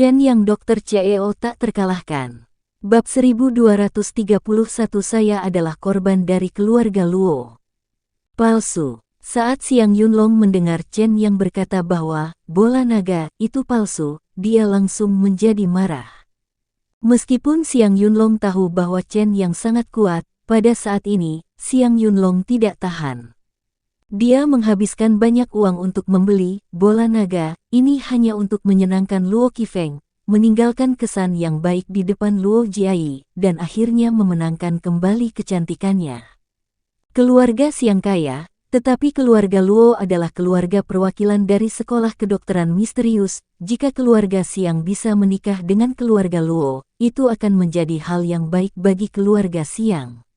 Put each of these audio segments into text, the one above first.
Chen Yang Dokter CEO tak terkalahkan. Bab 1231 Saya adalah korban dari keluarga Luo. Palsu. Saat Xiang Yunlong mendengar Chen Yang berkata bahwa bola naga itu palsu, dia langsung menjadi marah. Meskipun Xiang Yunlong tahu bahwa Chen Yang sangat kuat, pada saat ini, Xiang Yunlong tidak tahan. Dia menghabiskan banyak uang untuk membeli bola naga, ini hanya untuk menyenangkan Luo Qifeng, meninggalkan kesan yang baik di depan Luo Jiayi, dan akhirnya memenangkan kembali kecantikannya. Keluarga Xiang kaya, tetapi keluarga Luo adalah keluarga perwakilan dari sekolah kedokteran misterius. Jika keluarga Xiang bisa menikah dengan keluarga Luo, itu akan menjadi hal yang baik bagi keluarga Xiang.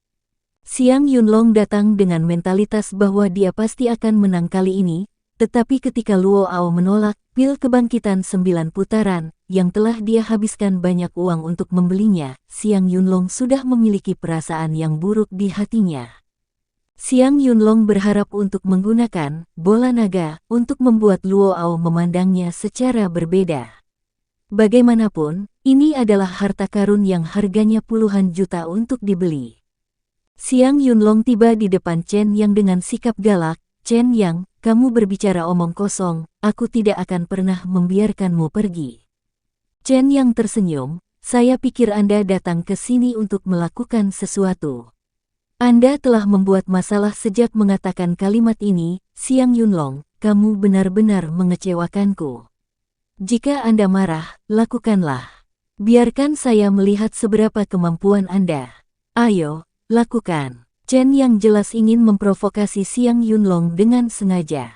Xiang Yunlong datang dengan mentalitas bahwa dia pasti akan menang kali ini, tetapi ketika Luo Ao menolak pil kebangkitan 9 putaran, yang telah dia habiskan banyak uang untuk membelinya, Xiang Yunlong sudah memiliki perasaan yang buruk di hatinya. Xiang Yunlong berharap untuk menggunakan bola naga untuk membuat Luo Ao memandangnya secara berbeda. Bagaimanapun, ini adalah harta karun yang harganya puluhan juta untuk dibeli. Xiang Yunlong tiba di depan Chen Yang dengan sikap galak. Chen Yang, kamu berbicara omong kosong, aku tidak akan pernah membiarkanmu pergi. Chen Yang tersenyum, saya pikir Anda datang ke sini untuk melakukan sesuatu. Anda telah membuat masalah sejak mengatakan kalimat ini, Xiang Yunlong, kamu benar-benar mengecewakanku. Jika Anda marah, lakukanlah. Biarkan saya melihat seberapa kemampuan Anda. Ayo, lakukan. Chen Yang jelas ingin memprovokasi Xiang Yunlong dengan sengaja.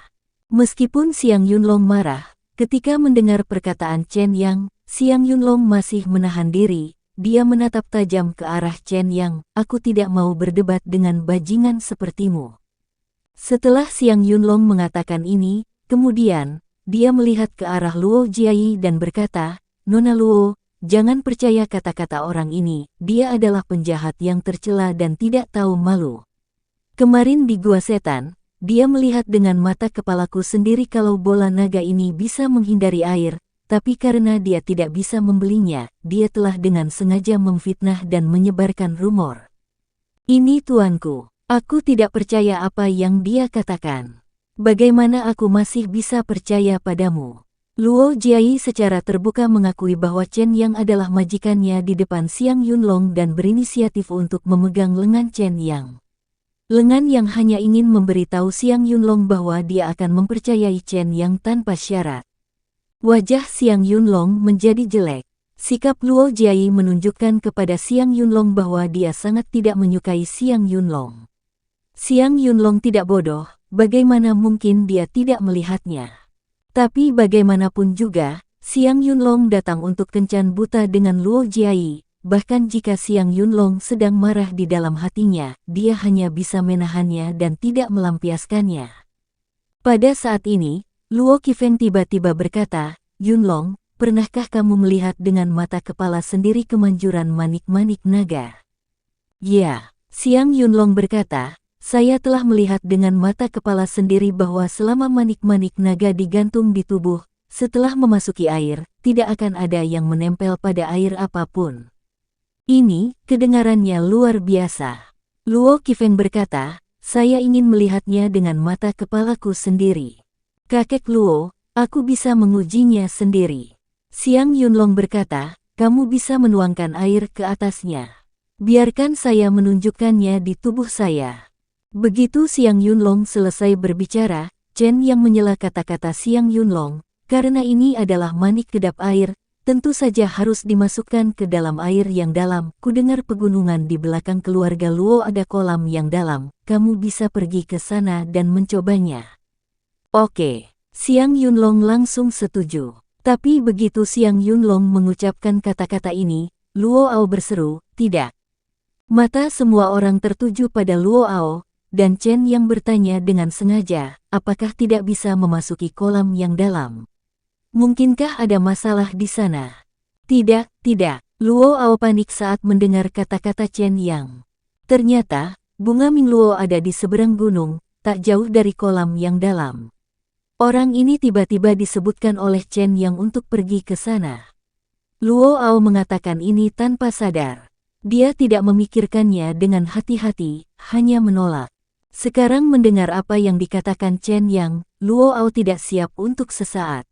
Meskipun Xiang Yunlong marah, ketika mendengar perkataan Chen Yang, Xiang Yunlong masih menahan diri. Dia menatap tajam ke arah Chen Yang, aku tidak mau berdebat dengan bajingan sepertimu. Setelah Xiang Yunlong mengatakan ini, kemudian, dia melihat ke arah Luo Jiayi dan berkata, Nona Luo, jangan percaya kata-kata orang ini, dia adalah penjahat yang tercela dan tidak tahu malu. Kemarin di Gua Setan, dia melihat dengan mata kepalaku sendiri kalau bola naga ini bisa menghindari air, tapi karena dia tidak bisa membelinya, dia telah dengan sengaja memfitnah dan menyebarkan rumor. Ini tuanku, aku tidak percaya apa yang dia katakan. Bagaimana aku masih bisa percaya padamu? Luo Jiayi secara terbuka mengakui bahwa Chen Yang adalah majikannya di depan Xiang Yunlong dan berinisiatif untuk memegang lengan Chen Yang. Lengan yang hanya ingin memberitahu Xiang Yunlong bahwa dia akan mempercayai Chen Yang tanpa syarat. Wajah Xiang Yunlong menjadi jelek. Sikap Luo Jiayi menunjukkan kepada Xiang Yunlong bahwa dia sangat tidak menyukai Xiang Yunlong. Xiang Yunlong tidak bodoh, bagaimana mungkin dia tidak melihatnya. Tapi bagaimanapun juga, Xiang Yunlong datang untuk kencan buta dengan Luo Jiayi. Bahkan jika Xiang Yunlong sedang marah di dalam hatinya, dia hanya bisa menahannya dan tidak melampiaskannya. Pada saat ini, Luo Qifeng tiba-tiba berkata, Yunlong, pernahkah kamu melihat dengan mata kepala sendiri kemanjuran manik-manik naga? Ya, Xiang Yunlong berkata, saya telah melihat dengan mata kepala sendiri bahwa selama manik-manik naga digantung di tubuh, setelah memasuki air, tidak akan ada yang menempel pada air apapun. Ini, kedengarannya luar biasa. Luo Qifeng berkata, saya ingin melihatnya dengan mata kepalaku sendiri. Kakek Luo, aku bisa mengujinya sendiri. Xiang Yunlong berkata, kamu bisa menuangkan air ke atasnya. Biarkan saya menunjukkannya di tubuh saya. Begitu Xiang Yunlong selesai berbicara, Chen Yang menyela kata-kata Xiang Yunlong, karena ini adalah manik kedap air, tentu saja harus dimasukkan ke dalam air yang dalam. Kudengar pegunungan di belakang keluarga Luo ada kolam yang dalam, kamu bisa pergi ke sana dan mencobanya. Oke, Xiang Yunlong langsung setuju. Tapi begitu Xiang Yunlong mengucapkan kata-kata ini, Luo Ao berseru, tidak. Mata semua orang tertuju pada Luo Ao, dan Chen Yang bertanya dengan sengaja, apakah tidak bisa memasuki kolam yang dalam? Mungkinkah ada masalah di sana? Tidak, tidak. Luo Ao panik saat mendengar kata-kata Chen Yang. Ternyata, bunga Mingluo ada di seberang gunung, tak jauh dari kolam yang dalam. Orang ini tiba-tiba disebutkan oleh Chen Yang untuk pergi ke sana. Luo Ao mengatakan ini tanpa sadar. Dia tidak memikirkannya dengan hati-hati, hanya menolak. Sekarang mendengar apa yang dikatakan Chen Yang, Luo Ao tidak siap untuk sesaat.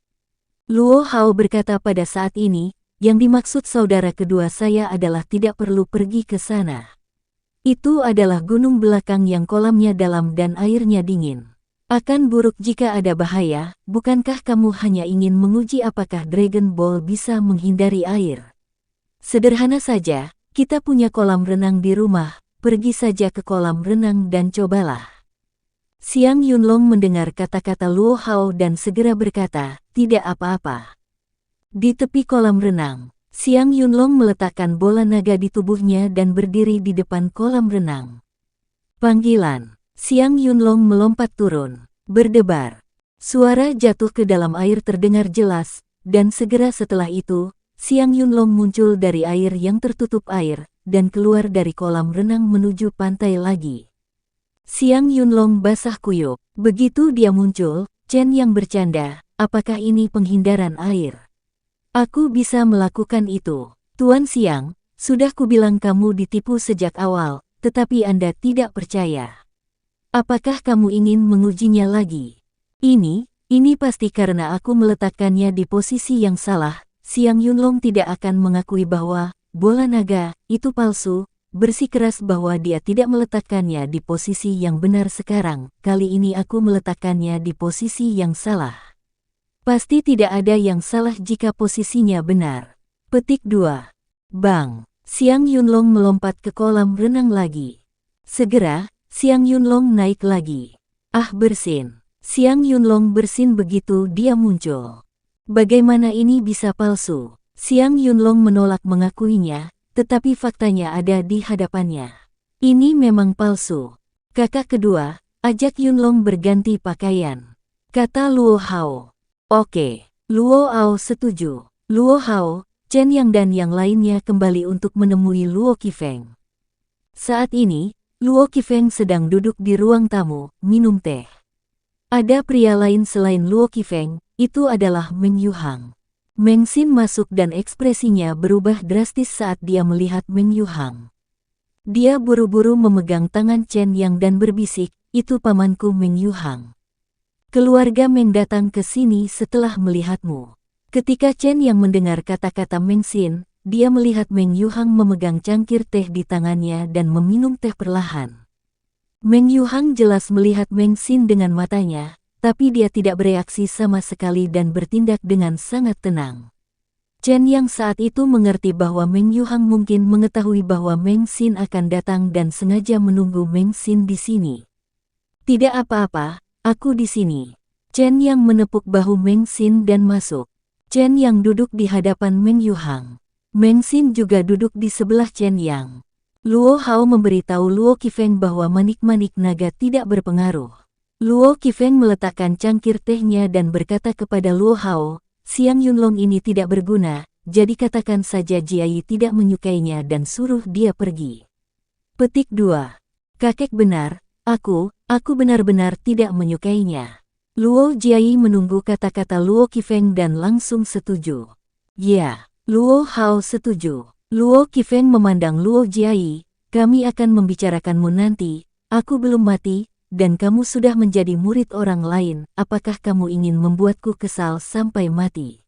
Luo Hao berkata pada saat ini, yang dimaksud saudara kedua saya adalah tidak perlu pergi ke sana. Itu adalah gunung belakang yang kolamnya dalam dan airnya dingin. Akan buruk jika ada bahaya, bukankah kamu hanya ingin menguji apakah Dragon Ball bisa menghindari air? Sederhana saja, kita punya kolam renang di rumah, pergi saja ke kolam renang dan cobalah. Xiang Yunlong mendengar kata-kata Luo Hao dan segera berkata, tidak apa-apa. Di tepi kolam renang, Xiang Yunlong meletakkan bola naga di tubuhnya dan berdiri di depan kolam renang. Panggilan. Xiang Yunlong melompat turun, berdebar. Suara jatuh ke dalam air terdengar jelas, dan segera setelah itu, Xiang Yunlong muncul dari air yang tertutup air, dan keluar dari kolam renang menuju pantai lagi. Xiang Yunlong basah kuyup. Begitu dia muncul, Chen yang bercanda, apakah ini penghindaran air? Aku bisa melakukan itu. Tuan Xiang, sudah kubilang kamu ditipu sejak awal, tetapi Anda tidak percaya. Apakah kamu ingin mengujinya lagi? Ini pasti karena aku meletakkannya di posisi yang salah. Xiang Yunlong tidak akan mengakui bahwa bola naga itu palsu, bersikeras bahwa dia tidak meletakkannya di posisi yang benar sekarang. Kali ini aku meletakkannya di posisi yang salah. Pasti tidak ada yang salah jika posisinya benar. Petik 2. Bang! Xiang Yunlong melompat ke kolam renang lagi. Segera, Xiang Yunlong naik lagi. Ah bersin. Xiang Yunlong bersin begitu dia muncul. Bagaimana ini bisa palsu? Xiang Yunlong menolak mengakuinya, tetapi faktanya ada di hadapannya. Ini memang palsu. Kakak kedua, ajak Yunlong berganti pakaian. Kata Luo Hao. Oke. Luo Hao setuju. Luo Hao, Chen Yang dan yang lainnya kembali untuk menemui Luo Qifeng. Saat ini, Luo Qifeng sedang duduk di ruang tamu, minum teh. Ada pria lain selain Luo Qifeng, itu adalah Meng Yuhang. Meng Xin masuk dan ekspresinya berubah drastis saat dia melihat Meng Yuhang. Dia buru-buru memegang tangan Chen Yang dan berbisik, itu pamanku Meng Yuhang. Keluarga Meng datang ke sini setelah melihatmu. Ketika Chen Yang mendengar kata-kata Meng Xin, dia melihat Meng Yuhang memegang cangkir teh di tangannya dan meminum teh perlahan. Meng Yuhang jelas melihat Meng Xin dengan matanya, tapi dia tidak bereaksi sama sekali dan bertindak dengan sangat tenang. Chen Yang saat itu mengerti bahwa Meng Yuhang mungkin mengetahui bahwa Meng Xin akan datang dan sengaja menunggu Meng Xin di sini. Tidak apa-apa, aku di sini. Chen Yang menepuk bahu Meng Xin dan masuk. Chen Yang duduk di hadapan Meng Yuhang. Meng Xin juga duduk di sebelah Chen Yang. Luo Hao memberitahu Luo Qifeng bahwa manik-manik naga tidak berpengaruh. Luo Qifeng meletakkan cangkir tehnya dan berkata kepada Luo Hao, Xiang Yunlong ini tidak berguna, jadi katakan saja Jiayi tidak menyukainya dan suruh dia pergi. Petik 2. Kakek benar, aku benar-benar tidak menyukainya. Luo Jiayi menunggu kata-kata Luo Qifeng dan langsung setuju. Ya, Luo Hao setuju. Luo Qifeng memandang Luo Jiayi, kami akan membicarakanmu nanti, aku belum mati, dan kamu sudah menjadi murid orang lain, apakah kamu ingin membuatku kesal sampai mati?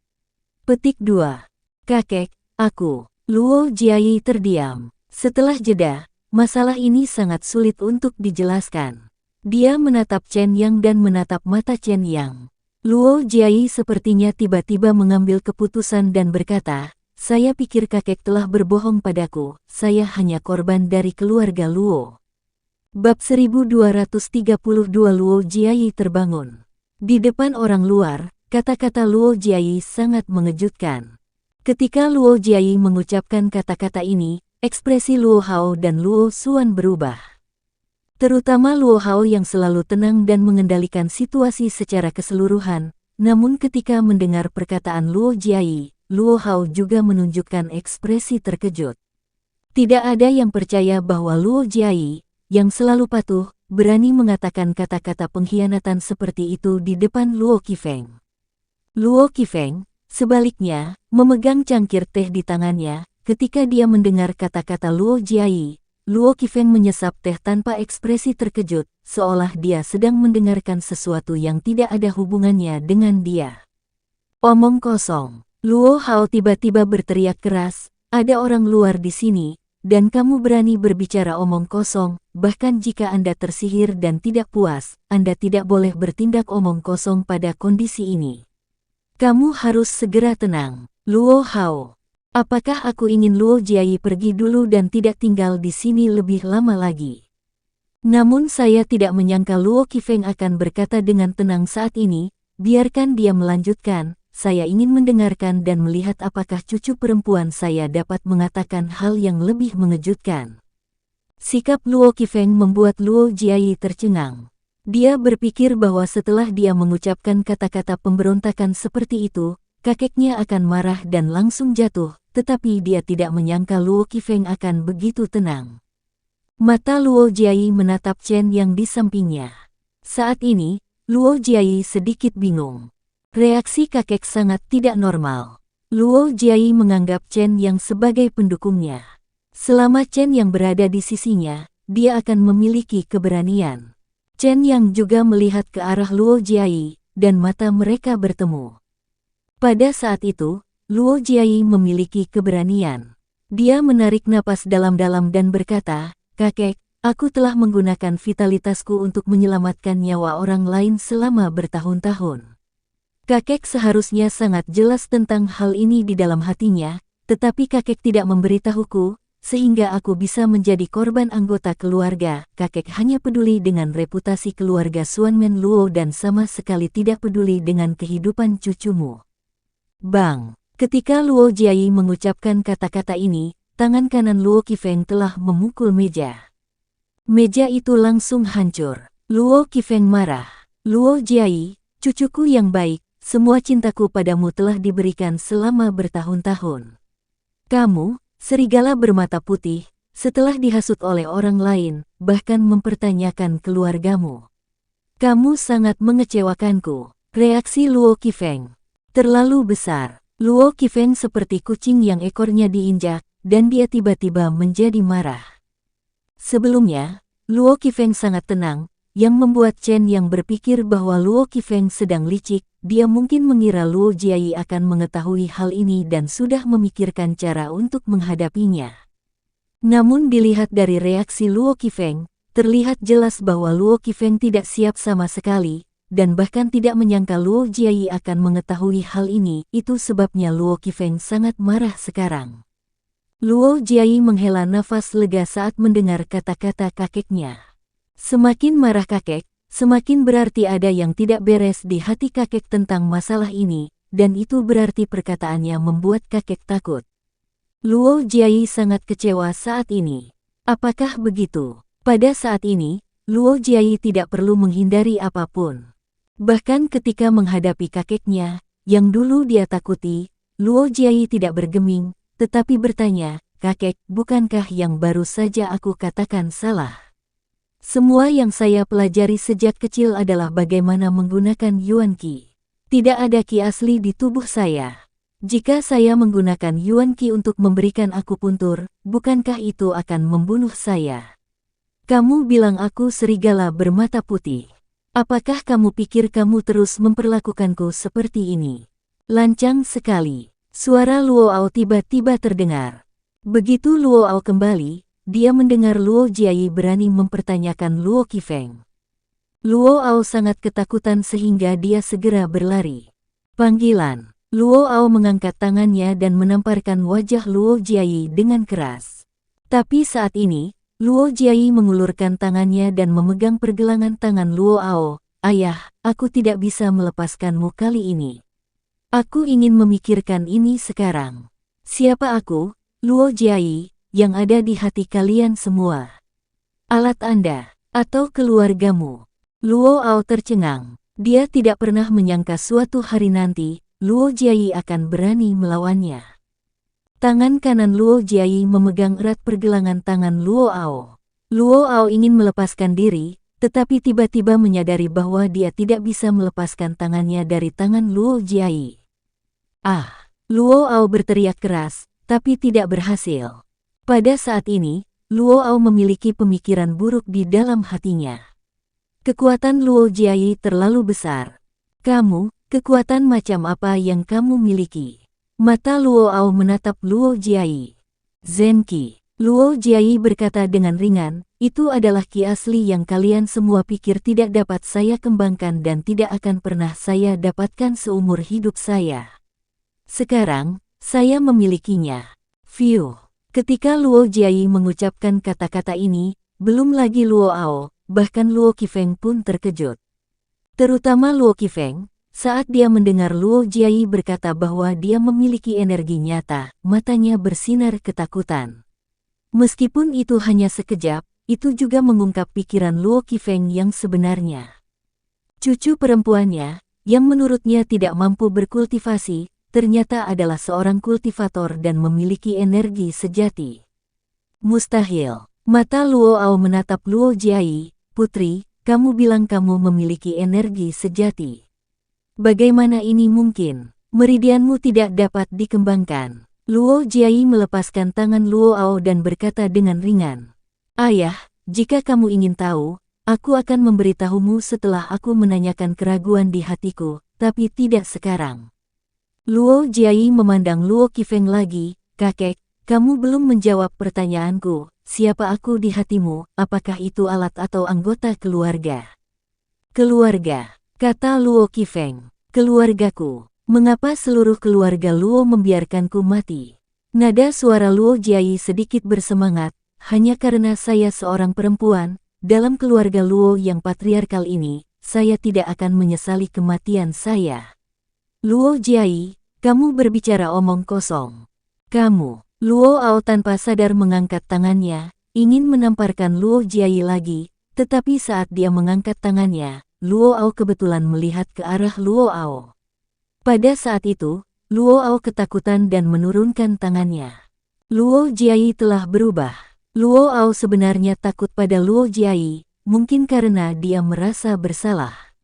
Petik 2. Kakek, aku. Luo Jiayi terdiam. Setelah jeda, masalah ini sangat sulit untuk dijelaskan. Dia menatap Chen Yang dan menatap mata Chen Yang. Luo Jiayi sepertinya tiba-tiba mengambil keputusan dan berkata, saya pikir kakek telah berbohong padaku, saya hanya korban dari keluarga Luo. Bab 1232 Luo Jiayi terbangun. Di depan orang luar, kata-kata Luo Jiayi sangat mengejutkan. Ketika Luo Jiayi mengucapkan kata-kata ini, ekspresi Luo Hao dan Luo Xuan berubah. Terutama Luo Hao yang selalu tenang dan mengendalikan situasi secara keseluruhan, namun ketika mendengar perkataan Luo Jiayi, Luo Hao juga menunjukkan ekspresi terkejut. Tidak ada yang percaya bahwa Luo Jiayi, yang selalu patuh, berani mengatakan kata-kata pengkhianatan seperti itu di depan Luo Qifeng. Luo Qifeng, Sebaliknya, memegang cangkir teh di tangannya, ketika dia mendengar kata-kata Luo Jiayi, Luo Qifeng menyesap teh tanpa ekspresi terkejut, seolah dia sedang mendengarkan sesuatu yang tidak ada hubungannya dengan dia. Omong kosong. Luo Hao tiba-tiba berteriak keras, ada orang luar di sini, dan kamu berani berbicara omong kosong, bahkan jika Anda tersihir dan tidak puas, Anda tidak boleh bertindak omong kosong pada kondisi ini. Kamu harus segera tenang, Luo Hao. Apakah aku ingin Luo Jiayi pergi dulu dan tidak tinggal di sini lebih lama lagi? Namun saya tidak menyangka Luo Qifeng akan berkata dengan tenang saat ini, biarkan dia melanjutkan. Saya ingin mendengarkan dan melihat apakah cucu perempuan saya dapat mengatakan hal yang lebih mengejutkan. Sikap Luo Qifeng membuat Luo Jiayi tercengang. Dia berpikir bahwa setelah dia mengucapkan kata-kata pemberontakan seperti itu, kakeknya akan marah dan langsung jatuh, tetapi dia tidak menyangka Luo Qifeng akan begitu tenang. Mata Luo Jiayi menatap Chen yang di sampingnya. Saat ini, Luo Jiayi sedikit bingung. Reaksi kakek sangat tidak normal. Luo Jiayi menganggap Chen yang sebagai pendukungnya. Selama Chen yang berada di sisinya, dia akan memiliki keberanian. Chen yang juga melihat ke arah Luo Jiayi, dan mata mereka bertemu. Pada saat itu, Luo Jiayi memiliki keberanian. Dia menarik napas dalam-dalam dan berkata, "Kakek, aku telah menggunakan vitalitasku untuk menyelamatkan nyawa orang lain selama bertahun-tahun." Kakek seharusnya sangat jelas tentang hal ini di dalam hatinya, tetapi kakek tidak memberitahuku, sehingga aku bisa menjadi korban anggota keluarga. Kakek hanya peduli dengan reputasi keluarga Xuanmen Luo dan sama sekali tidak peduli dengan kehidupan cucumu. Bang! Ketika Luo Jiayi mengucapkan kata-kata ini, tangan kanan Luo Qifeng telah memukul meja. Meja itu langsung hancur. Luo Qifeng marah. Luo Jiayi, cucuku yang baik, semua cintaku padamu telah diberikan selama bertahun-tahun. Kamu, serigala bermata putih, setelah dihasut oleh orang lain, bahkan mempertanyakan keluargamu. Kamu sangat mengecewakanku. Reaksi Luo Qifeng terlalu besar. Luo Qifeng seperti kucing yang ekornya diinjak, dan dia tiba-tiba menjadi marah. Sebelumnya, Luo Qifeng sangat tenang, yang membuat Chen yang berpikir bahwa Luo Qifeng sedang licik. Dia mungkin mengira Luo Jiayi akan mengetahui hal ini dan sudah memikirkan cara untuk menghadapinya. Namun dilihat dari reaksi Luo Qifeng, terlihat jelas bahwa Luo Qifeng tidak siap sama sekali, dan bahkan tidak menyangka Luo Jiayi akan mengetahui hal ini. Itu sebabnya Luo Qifeng sangat marah sekarang. Luo Jiayi menghela nafas lega saat mendengar kata-kata kakeknya. Semakin marah kakek, semakin berarti ada yang tidak beres di hati kakek tentang masalah ini, dan itu berarti perkataannya membuat kakek takut. Luo Jiayi sangat kecewa saat ini. Apakah begitu? Pada saat ini, Luo Jiayi tidak perlu menghindari apapun. Bahkan ketika menghadapi kakeknya, yang dulu dia takuti, Luo Jiayi tidak bergeming, tetapi bertanya, "Kakek, bukankah yang baru saja aku katakan salah? Semua yang saya pelajari sejak kecil adalah bagaimana menggunakan Yuan Qi. Tidak ada Qi asli di tubuh saya. Jika saya menggunakan Yuan Qi untuk memberikan akupuntur, bukankah itu akan membunuh saya? Kamu bilang aku serigala bermata putih. Apakah kamu pikir kamu terus memperlakukanku seperti ini?" Lancang sekali. Suara Luo Ao tiba-tiba terdengar. Begitu Luo Ao kembali, dia mendengar Luo Jiayi berani mempertanyakan Luo Qifeng. Luo Ao sangat ketakutan sehingga dia segera berlari. Panggilan. Luo Ao mengangkat tangannya dan menamparkan wajah Luo Jiayi dengan keras. Tapi saat ini, Luo Jiayi mengulurkan tangannya dan memegang pergelangan tangan Luo Ao. "Ayah, aku tidak bisa melepaskanmu kali ini. Aku ingin memikirkan ini sekarang. Siapa aku, Luo Jiayi, yang ada di hati kalian semua? Alat Anda, atau keluargamu?" Luo Ao tercengang. Dia tidak pernah menyangka suatu hari nanti, Luo Jiayi akan berani melawannya. Tangan kanan Luo Jiayi memegang erat pergelangan tangan Luo Ao. Luo Ao ingin melepaskan diri, tetapi tiba-tiba menyadari bahwa dia tidak bisa melepaskan tangannya dari tangan Luo Jiayi. Ah! Luo Ao berteriak keras, tapi tidak berhasil. Pada saat ini, Luo Ao memiliki pemikiran buruk di dalam hatinya. Kekuatan Luo Jiayi terlalu besar. Kamu, kekuatan macam apa yang kamu miliki? Mata Luo Ao menatap Luo Jiayi. Zenki. Luo Jiayi berkata dengan ringan, itu adalah ki asli yang kalian semua pikir tidak dapat saya kembangkan dan tidak akan pernah saya dapatkan seumur hidup saya. Sekarang, saya memilikinya. Fiuh. Ketika Luo Jiayi mengucapkan kata-kata ini, belum lagi Luo Ao, bahkan Luo Qifeng pun terkejut. Terutama Luo Qifeng, saat dia mendengar Luo Jiayi berkata bahwa dia memiliki energi nyata, matanya bersinar ketakutan. Meskipun itu hanya sekejap, itu juga mengungkap pikiran Luo Qifeng yang sebenarnya. Cucu perempuannya, yang menurutnya tidak mampu berkultivasi, ternyata adalah seorang kultivator dan memiliki energi sejati. Mustahil. Mata Luo Ao menatap Luo Jiayi, putri, kamu bilang kamu memiliki energi sejati. Bagaimana ini mungkin? Meridianmu tidak dapat dikembangkan. Luo Jiayi melepaskan tangan Luo Ao dan berkata dengan ringan. Ayah, jika kamu ingin tahu, aku akan memberitahumu setelah aku menanyakan keraguan di hatiku, tapi tidak sekarang. Luo Jiayi memandang Luo Qifeng lagi, kakek, kamu belum menjawab pertanyaanku, siapa aku di hatimu, apakah itu alat atau anggota keluarga? Keluarga, kata Luo Qifeng, keluargaku. Mengapa seluruh keluarga Luo membiarkanku mati? Nada suara Luo Jiayi sedikit bersemangat, hanya karena saya seorang perempuan, dalam keluarga Luo yang patriarkal ini, saya tidak akan menyesali kematian saya. Luo Jiayi, kamu berbicara omong kosong. Kamu, Luo Ao tanpa sadar mengangkat tangannya, ingin menamparkan Luo Jiayi lagi, tetapi saat dia mengangkat tangannya, Luo Ao kebetulan melihat ke arah Luo Ao. Pada saat itu, Luo Ao ketakutan dan menurunkan tangannya. Luo Jiayi telah berubah. Luo Ao sebenarnya takut pada Luo Jiayi, mungkin karena dia merasa bersalah.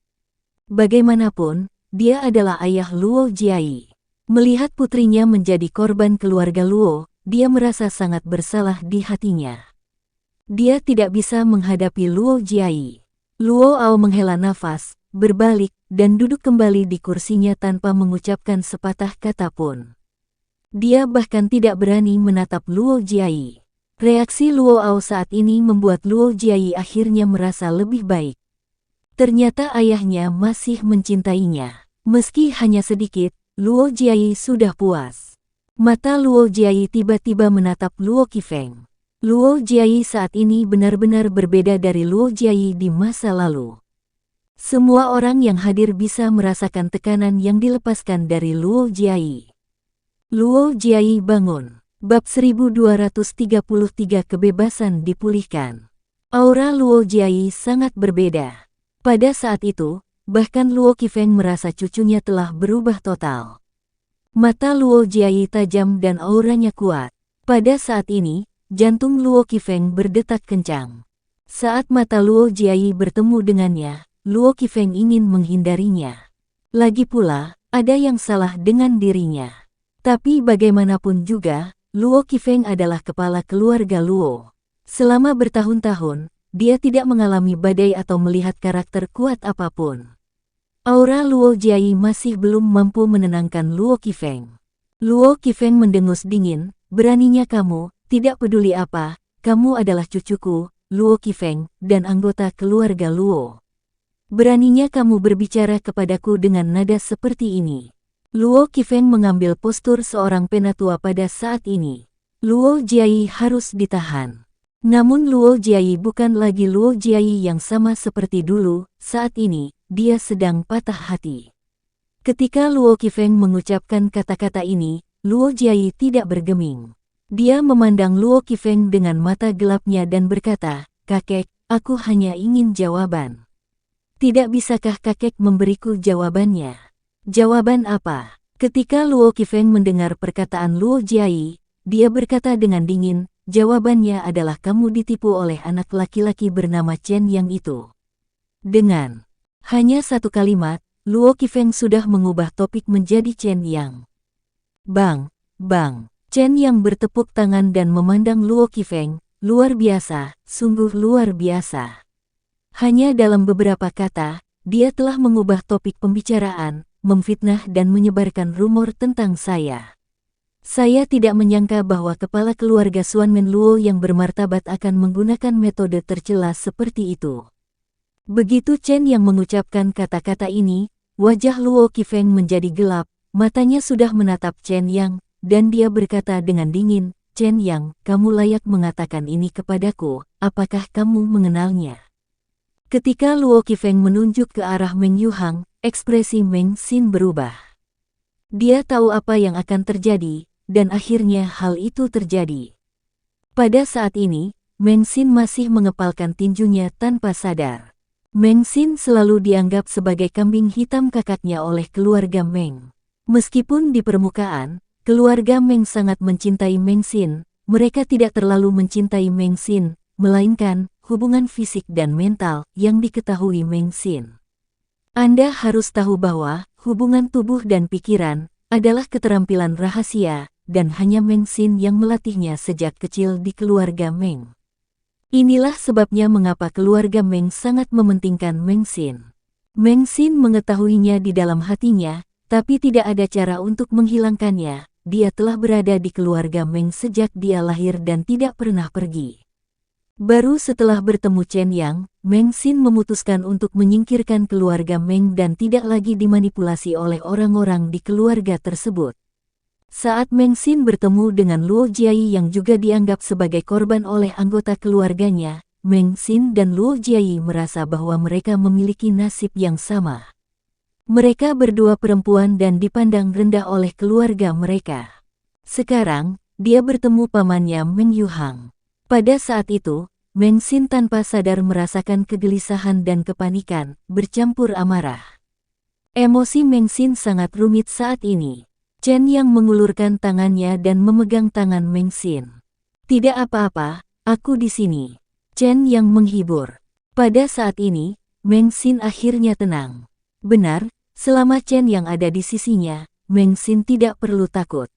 Bagaimanapun, dia adalah ayah Luo Jiayi. Melihat putrinya menjadi korban keluarga Luo, dia merasa sangat bersalah di hatinya. Dia tidak bisa menghadapi Luo Jiayi. Luo Ao menghela nafas, berbalik, dan duduk kembali di kursinya tanpa mengucapkan sepatah kata pun. Dia bahkan tidak berani menatap Luo Jiayi. Reaksi Luo Ao saat ini membuat Luo Jiayi akhirnya merasa lebih baik. Ternyata ayahnya masih mencintainya. Meski hanya sedikit, Luo Jiayi sudah puas. Mata Luo Jiayi tiba-tiba menatap Luo Qifeng. Luo Jiayi saat ini benar-benar berbeda dari Luo Jiayi di masa lalu. Semua orang yang hadir bisa merasakan tekanan yang dilepaskan dari Luo Jiayi. Luo Jiayi bangun. Bab 1233 Kebebasan dipulihkan. Aura Luo Jiayi sangat berbeda. Pada saat itu, bahkan Luo Qifeng merasa cucunya telah berubah total. Mata Luo Jiayi tajam dan auranya kuat. Pada saat ini, jantung Luo Qifeng berdetak kencang. Saat mata Luo Jiayi bertemu dengannya, Luo Qifeng ingin menghindarinya. Lagi pula, ada yang salah dengan dirinya. Tapi bagaimanapun juga, Luo Qifeng adalah kepala keluarga Luo. Selama bertahun-tahun, dia tidak mengalami badai atau melihat karakter kuat apapun. Aura Luo Jiayi masih belum mampu menenangkan Luo Qifeng. Luo Qifeng mendengus dingin, beraninya kamu, tidak peduli apa, kamu adalah cucuku, Luo Qifeng, dan anggota keluarga Luo. Beraninya kamu berbicara kepadaku dengan nada seperti ini. Luo Qifeng mengambil postur seorang penatua pada saat ini. Luo Jiayi harus ditahan. Namun Luo Jiayi bukan lagi Luo Jiayi yang sama seperti dulu, saat ini, dia sedang patah hati. Ketika Luo Qifeng mengucapkan kata-kata ini, Luo Jiayi tidak bergeming. Dia memandang Luo Qifeng dengan mata gelapnya dan berkata, kakek, aku hanya ingin jawaban. Tidak bisakah kakek memberiku jawabannya? Jawaban apa? Ketika Luo Qifeng mendengar perkataan Luo Jiayi, dia berkata dengan dingin, jawabannya adalah kamu ditipu oleh anak laki-laki bernama Chen Yang itu. Dengan hanya satu kalimat, Luo Qifeng sudah mengubah topik menjadi Chen Yang. Bang, bang. Chen yang bertepuk tangan dan memandang Luo Qifeng, luar biasa, sungguh luar biasa. Hanya dalam beberapa kata, dia telah mengubah topik pembicaraan, memfitnah dan menyebarkan rumor tentang saya. Saya tidak menyangka bahwa kepala keluarga Xuanmen Luo yang bermartabat akan menggunakan metode tercela seperti itu. Begitu Chen yang mengucapkan kata-kata ini, wajah Luo Qifeng menjadi gelap, matanya sudah menatap Chen Yang, dan dia berkata dengan dingin, "Chen Yang, kamu layak mengatakan ini kepadaku, apakah kamu mengenalnya?" Ketika Luo Qifeng menunjuk ke arah Meng Yuhang, ekspresi Meng Xin berubah. Dia tahu apa yang akan terjadi, dan akhirnya hal itu terjadi. Pada saat ini, Meng Xin masih mengepalkan tinjunya tanpa sadar. Meng Xin selalu dianggap sebagai kambing hitam kakaknya oleh keluarga Meng. Meskipun di permukaan, keluarga Meng sangat mencintai Meng Xin, mereka tidak terlalu mencintai Meng Xin, melainkan hubungan fisik dan mental yang diketahui Meng Xin. Anda harus tahu bahwa hubungan tubuh dan pikiran adalah keterampilan rahasia, dan hanya Meng Xin yang melatihnya sejak kecil di keluarga Meng. Inilah sebabnya mengapa keluarga Meng sangat mementingkan Meng Xin. Meng Xin mengetahuinya di dalam hatinya, tapi tidak ada cara untuk menghilangkannya. Dia telah berada di keluarga Meng sejak dia lahir dan tidak pernah pergi. Baru setelah bertemu Chen Yang, Meng Xin memutuskan untuk menyingkirkan keluarga Meng dan tidak lagi dimanipulasi oleh orang-orang di keluarga tersebut. Saat Meng Xin bertemu dengan Luo Jiayi yang juga dianggap sebagai korban oleh anggota keluarganya, Meng Xin dan Luo Jiayi merasa bahwa mereka memiliki nasib yang sama. Mereka berdua perempuan dan dipandang rendah oleh keluarga mereka. Sekarang, dia bertemu pamannya Meng Yuhang. Pada saat itu, Meng Xin tanpa sadar merasakan kegelisahan dan kepanikan, bercampur amarah. Emosi Meng Xin sangat rumit saat ini. Chen yang mengulurkan tangannya dan memegang tangan Meng Xin. "Tidak apa-apa, aku di sini." Chen yang menghibur. Pada saat ini, Meng Xin akhirnya tenang. Benar, selama Chen yang ada di sisinya, Meng Xin tidak perlu takut.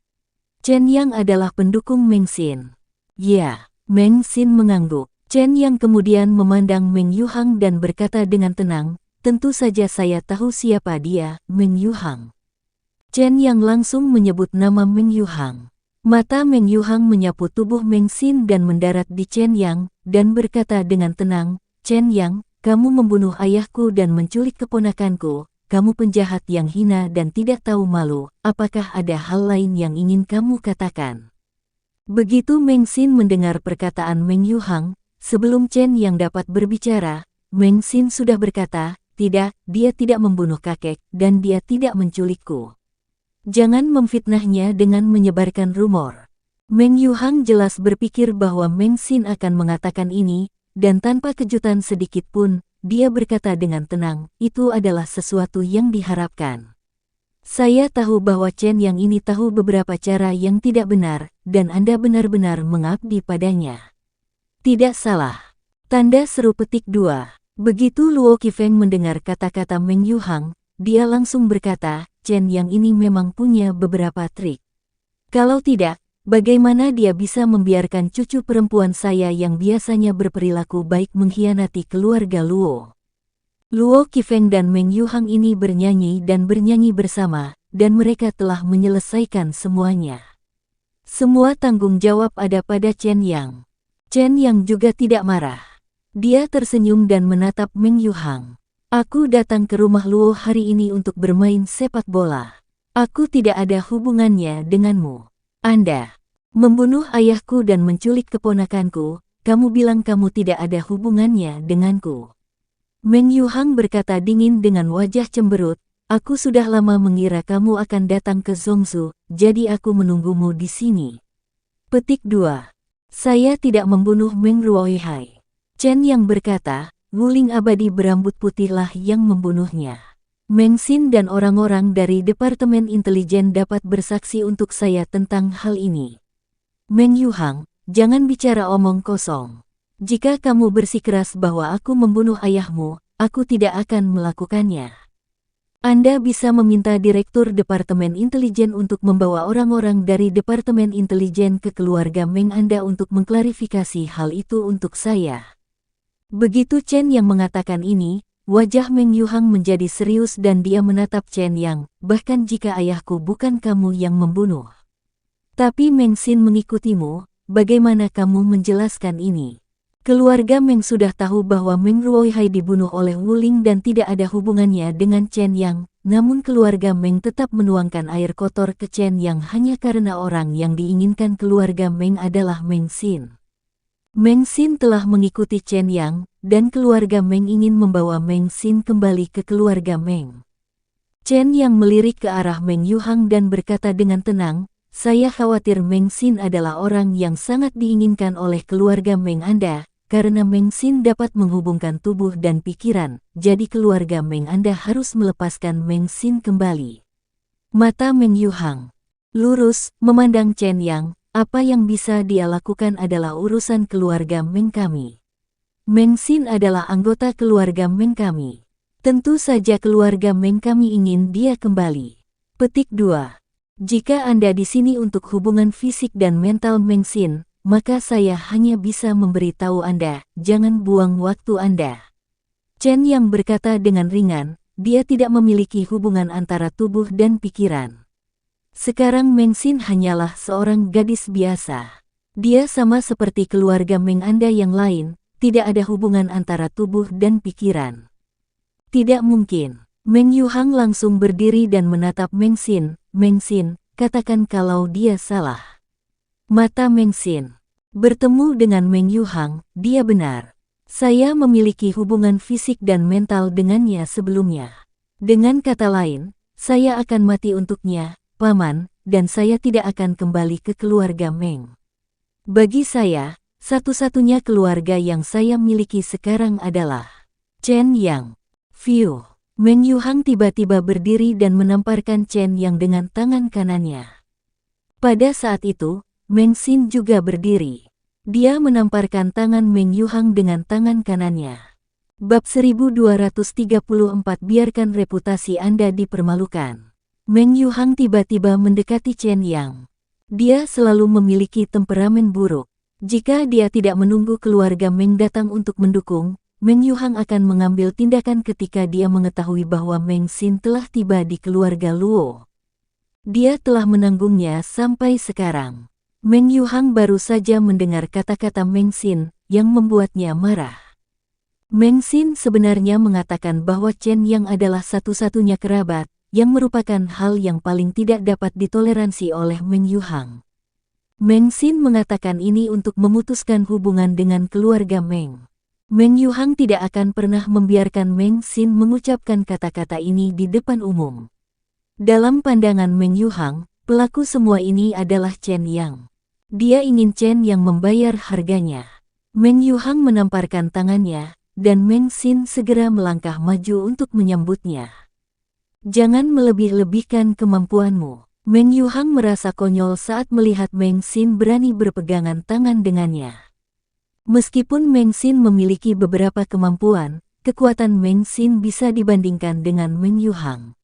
Chen yang adalah pendukung Meng Xin. Ya, Meng Xin mengangguk. Chen yang kemudian memandang Meng Yuhang dan berkata dengan tenang, "Tentu saja saya tahu siapa dia, Meng Yuhang." Chen yang langsung menyebut nama Meng Yuhang. Mata Meng Yuhang menyapu tubuh Meng Xin dan mendarat di Chen Yang, dan berkata dengan tenang, "Chen Yang, kamu membunuh ayahku dan menculik keponakanku, kamu penjahat yang hina dan tidak tahu malu, apakah ada hal lain yang ingin kamu katakan?" Begitu Meng Xin mendengar perkataan Meng Yuhang, sebelum Chen yang dapat berbicara, Meng Xin sudah berkata, "Tidak, dia tidak membunuh kakek, dan dia tidak menculikku. Jangan memfitnahnya dengan menyebarkan rumor." Meng Yuhang jelas berpikir bahwa Meng Xin akan mengatakan ini, dan tanpa kejutan sedikit pun, dia berkata dengan tenang, "Itu adalah sesuatu yang diharapkan. Saya tahu bahwa Chen yang ini tahu beberapa cara yang tidak benar, dan Anda benar-benar mengabdi padanya." Tidak salah. Tanda seru petik 2. Begitu Luo Qifeng mendengar kata-kata Meng Yuhang, dia langsung berkata, "Chen yang ini memang punya beberapa trik. Kalau tidak, bagaimana dia bisa membiarkan cucu perempuan saya yang biasanya berperilaku baik mengkhianati keluarga Luo?" Luo Qifeng dan Meng Yuhang ini bernyanyi dan bernyanyi bersama, dan mereka telah menyelesaikan semuanya. Semua tanggung jawab ada pada Chen Yang. Chen Yang juga tidak marah. Dia tersenyum dan menatap Meng Yuhang. "Aku datang ke rumah Luo hari ini untuk bermain sepak bola. Aku tidak ada hubungannya denganmu. Anda membunuh ayahku dan menculik keponakanku, kamu bilang kamu tidak ada hubungannya denganku." Meng Yuhang berkata dingin dengan wajah cemberut, "Aku sudah lama mengira kamu akan datang ke Zhongzhou, jadi aku menunggumu di sini." Petik 2. Saya tidak membunuh Meng Ruoihai. Chen yang berkata, "Wuling abadi berambut putihlah yang membunuhnya." Meng Xin dan orang-orang dari Departemen Intelijen dapat bersaksi untuk saya tentang hal ini. Meng Yuhang, jangan bicara omong kosong. Jika kamu bersikeras bahwa aku membunuh ayahmu, aku tidak akan melakukannya. Anda bisa meminta Direktur Departemen Intelijen untuk membawa orang-orang dari Departemen Intelijen ke keluarga Meng Anda untuk mengklarifikasi hal itu untuk saya. Begitu Chen Yang mengatakan ini, wajah Meng Yuhang menjadi serius dan dia menatap Chen Yang, bahkan jika ayahku bukan kamu yang membunuh. Tapi Meng Xin mengikutimu, bagaimana kamu menjelaskan ini? Keluarga Meng sudah tahu bahwa Meng Ruohai dibunuh oleh Wu Ling dan tidak ada hubungannya dengan Chen Yang, namun keluarga Meng tetap menuangkan air kotor ke Chen Yang hanya karena orang yang diinginkan keluarga Meng adalah Meng Xin. Meng Xin telah mengikuti Chen Yang, dan keluarga Meng ingin membawa Meng Xin kembali ke keluarga Meng. Chen Yang melirik ke arah Meng Yuhang dan berkata dengan tenang, saya khawatir Meng Xin adalah orang yang sangat diinginkan oleh keluarga Meng Anda, karena Meng Xin dapat menghubungkan tubuh dan pikiran, jadi keluarga Meng Anda harus melepaskan Meng Xin kembali. Mata Meng Yuhang lurus, memandang Chen Yang, apa yang bisa dia lakukan adalah urusan keluarga Meng kami. Meng Xin adalah anggota keluarga Meng kami. Tentu saja keluarga Meng kami ingin dia kembali. Petik 2. Jika Anda di sini untuk hubungan fisik dan mental Meng Xin, maka saya hanya bisa memberitahu Anda, jangan buang waktu Anda. Chen Yang berkata dengan ringan, dia tidak memiliki hubungan antara tubuh dan pikiran. Sekarang Meng Xin hanyalah seorang gadis biasa. Dia sama seperti keluarga Meng Anda yang lain, tidak ada hubungan antara tubuh dan pikiran. Tidak mungkin. Meng Yuhang langsung berdiri dan menatap Meng Xin. Meng Xin, katakan kalau dia salah. Mata Meng Xin bertemu dengan Meng Yuhang, dia benar. Saya memiliki hubungan fisik dan mental dengannya sebelumnya. Dengan kata lain, saya akan mati untuknya, Paman, dan saya tidak akan kembali ke keluarga Meng. Bagi saya, satu-satunya keluarga yang saya miliki sekarang adalah Chen Yang. Fiu. Meng Yuhang tiba-tiba berdiri dan menamparkan Chen Yang dengan tangan kanannya. Pada saat itu, Meng Xin juga berdiri. Dia menamparkan tangan Meng Yuhang dengan tangan kanannya. Bab 1234 biarkan reputasi Anda dipermalukan. Meng Yuhang tiba-tiba mendekati Chen Yang. Dia selalu memiliki temperamen buruk. Jika dia tidak menunggu keluarga Meng datang untuk mendukung, Meng Yuhang akan mengambil tindakan ketika dia mengetahui bahwa Meng Xin telah tiba di keluarga Luo. Dia telah menanggungnya sampai sekarang. Meng Yuhang baru saja mendengar kata-kata Meng Xin, yang membuatnya marah. Meng Xin sebenarnya mengatakan bahwa Chen Yang adalah satu-satunya kerabat, yang merupakan hal yang paling tidak dapat ditoleransi oleh Meng Yuhang. Meng Xin mengatakan ini untuk memutuskan hubungan dengan keluarga Meng. Meng Yuhang tidak akan pernah membiarkan Meng Xin mengucapkan kata-kata ini di depan umum. Dalam pandangan Meng Yuhang, pelaku semua ini adalah Chen Yang. Dia ingin Chen Yang membayar harganya. Meng Yuhang menamparkan tangannya, dan Meng Xin segera melangkah maju untuk menyambutnya. Jangan melebih-lebihkan kemampuanmu. Meng Yuhang merasa konyol saat melihat Meng Xin berani berpegangan tangan dengannya. Meskipun Meng Xin memiliki beberapa kemampuan, kekuatan Meng Xin bisa dibandingkan dengan Meng Yuhang.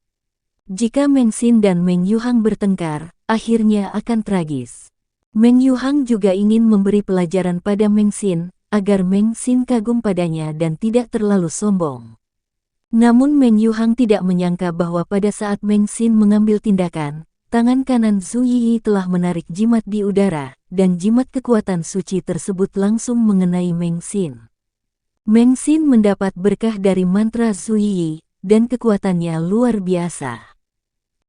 Jika Meng Xin dan Meng Yuhang bertengkar, akhirnya akan tragis. Meng Yuhang juga ingin memberi pelajaran pada Meng Xin, agar Meng Xin kagum padanya dan tidak terlalu sombong. Namun Meng Yuhang tidak menyangka bahwa pada saat Meng Xin mengambil tindakan, tangan kanan Zhu Yiyi telah menarik jimat di udara, dan jimat kekuatan suci tersebut langsung mengenai Meng Xin. Meng Xin mendapat berkah dari mantra Zhu Yiyi, dan kekuatannya luar biasa.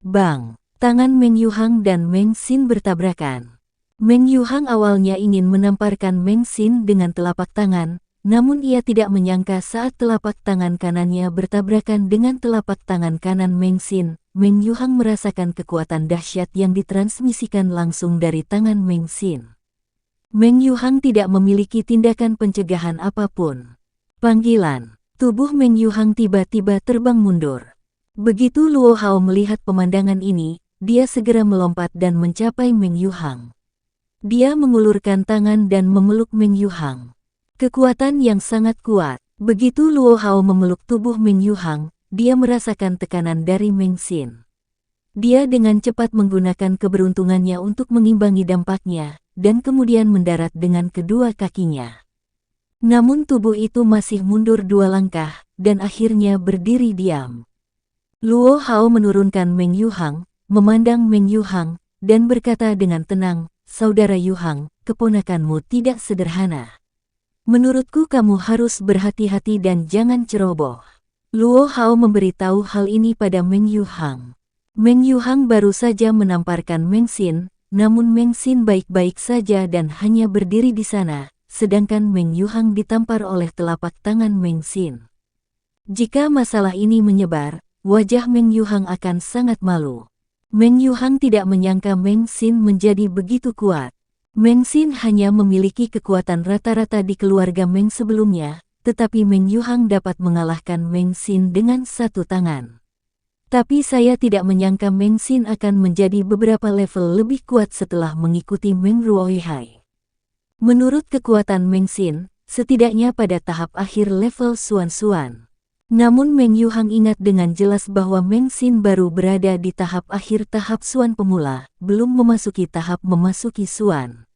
Bang! Tangan Meng Yuhang dan Meng Xin bertabrakan. Meng Yuhang awalnya ingin menamparkan Meng Xin dengan telapak tangan, namun ia tidak menyangka saat telapak tangan kanannya bertabrakan dengan telapak tangan kanan Meng Xin, Meng Yuhang merasakan kekuatan dahsyat yang ditransmisikan langsung dari tangan Meng Xin. Meng Yuhang tidak memiliki tindakan pencegahan apapun. Panggilan. Tubuh Meng Yuhang tiba-tiba terbang mundur. Begitu Luo Hao melihat pemandangan ini, dia segera melompat dan mencapai Meng Yuhang. Dia mengulurkan tangan dan memeluk Meng Yuhang. Kekuatan yang sangat kuat. Begitu Luo Hao memeluk tubuh Meng Yuhang, dia merasakan tekanan dari Meng Xin. Dia dengan cepat menggunakan keberuntungannya untuk mengimbangi dampaknya, dan kemudian mendarat dengan kedua kakinya. Namun tubuh itu masih mundur 2 langkah, dan akhirnya berdiri diam. Luo Hao menurunkan Meng Yuhang, memandang Meng Yuhang, dan berkata dengan tenang, "Saudara Yuhang, keponakanmu tidak sederhana. Menurutku kamu harus berhati-hati dan jangan ceroboh." Luo Hao memberitahu hal ini pada Meng Yuhang. Meng Yuhang baru saja menamparkan Meng Xin, namun Meng Xin baik-baik saja dan hanya berdiri di sana, sedangkan Meng Yuhang ditampar oleh telapak tangan Meng Xin. Jika masalah ini menyebar, wajah Meng Yuhang akan sangat malu. Meng Yuhang tidak menyangka Meng Xin menjadi begitu kuat. Meng Xin hanya memiliki kekuatan rata-rata di keluarga Meng sebelumnya, tetapi Meng Yuhang dapat mengalahkan Meng Xin dengan satu tangan. Tapi saya tidak menyangka Meng Xin akan menjadi beberapa level lebih kuat setelah mengikuti Meng Ruohai. Menurut kekuatan Meng Xin, setidaknya pada tahap akhir level Suan-Suan. Namun Meng Yuhang ingat dengan jelas bahwa Meng Xin baru berada di tahap akhir tahap Suan pemula, belum memasuki tahap memasuki Suan.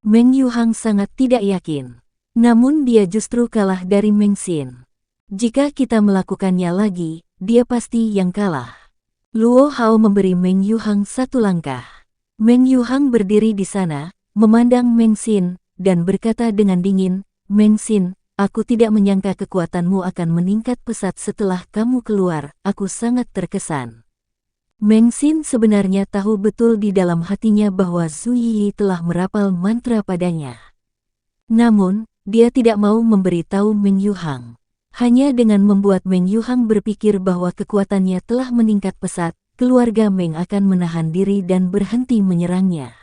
Meng Yuhang sangat tidak yakin. Namun dia justru kalah dari Meng Xin. Jika kita melakukannya lagi, dia pasti yang kalah. Luo Hao memberi Meng Yuhang satu langkah. Meng Yuhang berdiri di sana, memandang Meng Xin, dan berkata dengan dingin, "Meng Xin, aku tidak menyangka kekuatanmu akan meningkat pesat setelah kamu keluar, aku sangat terkesan." Meng Xin sebenarnya tahu betul di dalam hatinya bahwa Zhu Yi telah merapal mantra padanya. Namun, dia tidak mau memberitahu Meng Yuhang. Hanya dengan membuat Meng Yuhang berpikir bahwa kekuatannya telah meningkat pesat, keluarga Meng akan menahan diri dan berhenti menyerangnya.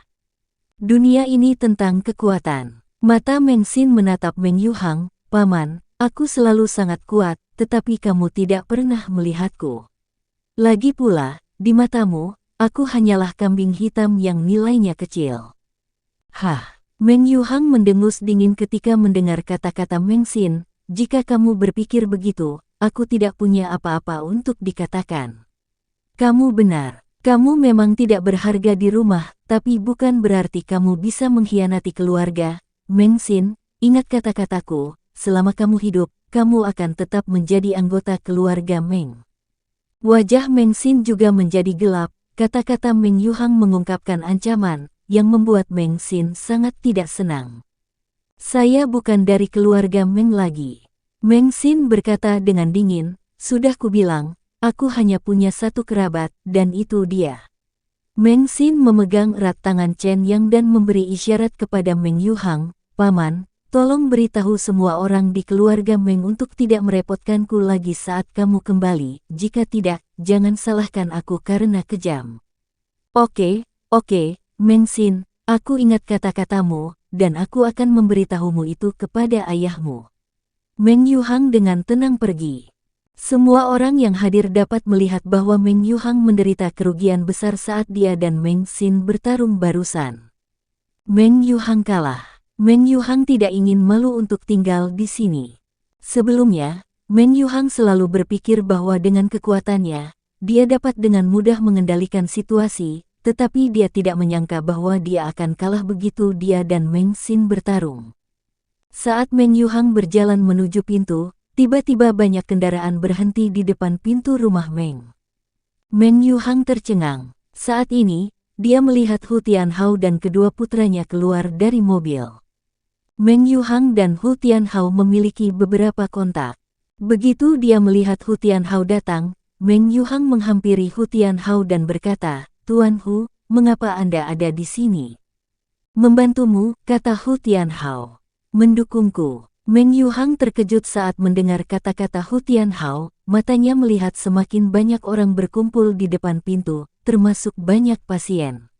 Dunia ini tentang kekuatan. Mata Meng Xin menatap Meng Yuhang, "Paman, aku selalu sangat kuat, tetapi kamu tidak pernah melihatku. Lagi pula, di matamu, aku hanyalah kambing hitam yang nilainya kecil." Hah, Meng Yuhang mendengus dingin ketika mendengar kata-kata Meng Xin, "Jika kamu berpikir begitu, aku tidak punya apa-apa untuk dikatakan." Kamu benar, kamu memang tidak berharga di rumah, tapi bukan berarti kamu bisa mengkhianati keluarga. Meng Xin, ingat kata-kataku. Selama kamu hidup, kamu akan tetap menjadi anggota keluarga Meng. Wajah Meng Xin juga menjadi gelap, kata-kata Meng Yuhang mengungkapkan ancaman, yang membuat Meng Xin sangat tidak senang. "Saya bukan dari keluarga Meng lagi." Meng Xin berkata dengan dingin, "Sudah kubilang, aku hanya punya satu kerabat, dan itu dia." Meng Xin memegang erat tangan Chen Yang dan memberi isyarat kepada Meng Yuhang, "Paman, tolong beritahu semua orang di keluarga Meng untuk tidak merepotkanku lagi saat kamu kembali. Jika tidak, jangan salahkan aku karena kejam." Oke, Meng Xin, aku ingat kata-katamu, dan aku akan memberitahumu itu kepada ayahmu." Meng Yuhang dengan tenang pergi. Semua orang yang hadir dapat melihat bahwa Meng Yuhang menderita kerugian besar saat dia dan Meng Xin bertarung barusan. Meng Yuhang kalah. Meng Yuhang tidak ingin malu untuk tinggal di sini. Sebelumnya, Meng Yuhang selalu berpikir bahwa dengan kekuatannya, dia dapat dengan mudah mengendalikan situasi, tetapi dia tidak menyangka bahwa dia akan kalah begitu dia dan Meng Xin bertarung. Saat Meng Yuhang berjalan menuju pintu, tiba-tiba banyak kendaraan berhenti di depan pintu rumah Meng. Meng Yuhang tercengang. Saat ini, dia melihat Hu Tianhao dan kedua putranya keluar dari mobil. Meng Yuhang dan Hu Tianhao memiliki beberapa kontak. Begitu dia melihat Hu Tianhao datang, Meng Yuhang menghampiri Hu Tianhao dan berkata, "Tuan Hu, mengapa Anda ada di sini?" "Membantumu," kata Hu Tianhao. "Mendukungku." Meng Yuhang terkejut saat mendengar kata-kata Hu Tianhao, matanya melihat semakin banyak orang berkumpul di depan pintu, termasuk banyak pasien.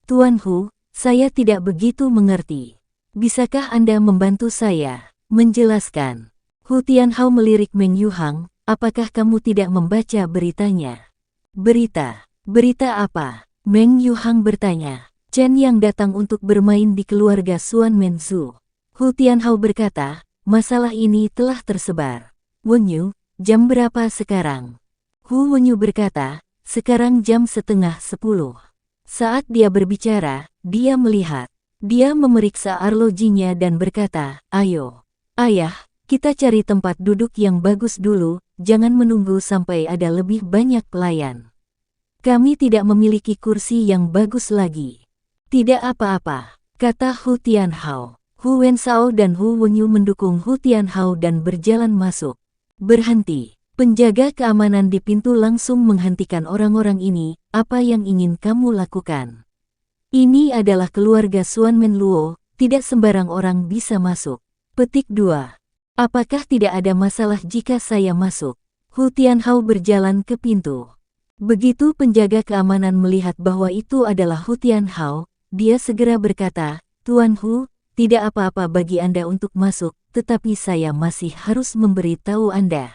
"Tuan Hu, saya tidak begitu mengerti. Bisakah Anda membantu saya menjelaskan?" Hu Tianhao melirik Meng Yuhang, "Apakah kamu tidak membaca beritanya?" "Berita? Berita apa?" Meng Yuhang bertanya. "Chen Yang datang untuk bermain di keluarga Suan Menzu." Hu Tianhao berkata, "Masalah ini telah tersebar. Wen Yu, jam berapa sekarang? Hu Wenyu berkata, sekarang jam 9:30. Saat dia berbicara, dia melihat. Dia memeriksa arlojinya dan berkata, ayo, ayah, kita cari tempat duduk yang bagus dulu, jangan menunggu sampai ada lebih banyak pelayan. Kami tidak memiliki kursi yang bagus lagi. Tidak apa-apa, kata Hu Tianhao. Hu Wensao dan Hu Wenyu mendukung Hu Tianhao dan berjalan masuk. Berhenti. Penjaga keamanan di pintu langsung menghentikan orang-orang ini. Apa yang ingin kamu lakukan? Ini adalah keluarga Xuanmen Luo, tidak sembarang orang bisa masuk. Petik 2. Apakah tidak ada masalah jika saya masuk? Hu Tianhao berjalan ke pintu. Begitu penjaga keamanan melihat bahwa itu adalah Hu Tianhao, dia segera berkata, Tuan Hu, tidak apa-apa bagi Anda untuk masuk, tetapi saya masih harus memberitahu Anda.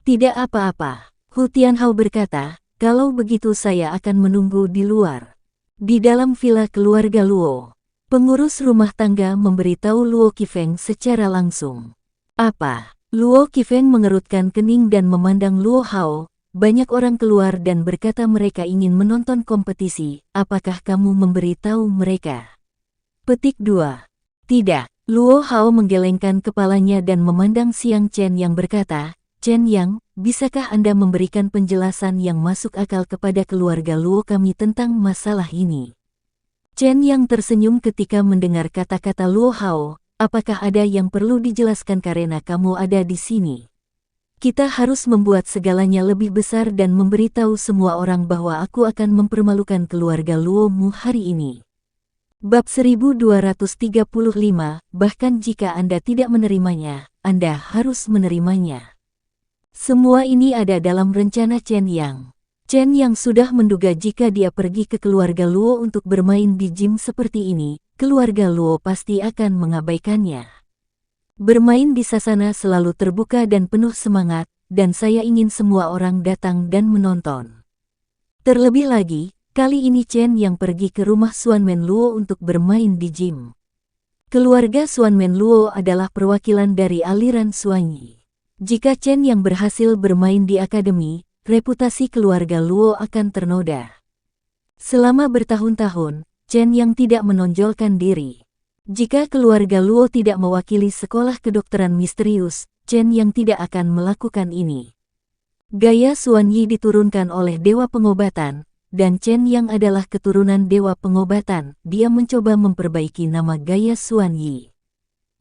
Tidak apa-apa, Hu Tianhao berkata, kalau begitu saya akan menunggu di luar. Di dalam villa keluarga Luo, pengurus rumah tangga memberitahu Luo Qifeng secara langsung. Apa? Luo Qifeng mengerutkan kening dan memandang Luo Hao. Banyak orang keluar dan berkata mereka ingin menonton kompetisi. Apakah kamu memberitahu mereka? Petik 2. Tidak. Luo Hao menggelengkan kepalanya dan memandang Xiang Chen yang berkata, Chen Yang, bisakah Anda memberikan penjelasan yang masuk akal kepada keluarga Luo kami tentang masalah ini? Chen Yang tersenyum ketika mendengar kata-kata Luo Hao, apakah ada yang perlu dijelaskan karena kamu ada di sini? Kita harus membuat segalanya lebih besar dan memberitahu semua orang bahwa aku akan mempermalukan keluarga Luo mu hari ini. Bab 1235, bahkan jika Anda tidak menerimanya, Anda harus menerimanya. Semua ini ada dalam rencana Chen Yang. Chen Yang sudah menduga jika dia pergi ke keluarga Luo untuk bermain di gym seperti ini, keluarga Luo pasti akan mengabaikannya. Bermain di sasana selalu terbuka dan penuh semangat, dan saya ingin semua orang datang dan menonton. Terlebih lagi, kali ini Chen Yang pergi ke rumah Xuanmen Luo untuk bermain di gym. Keluarga Xuanmen Luo adalah perwakilan dari aliran Xuanyi. Jika Chen Yang berhasil bermain di akademi, reputasi keluarga Luo akan ternoda. Selama bertahun-tahun, Chen Yang tidak menonjolkan diri. Jika keluarga Luo tidak mewakili sekolah kedokteran misterius, Chen Yang tidak akan melakukan ini. Gaya Xuanyi diturunkan oleh Dewa Pengobatan, dan Chen Yang adalah keturunan Dewa Pengobatan. Dia mencoba memperbaiki nama gaya Xuanyi.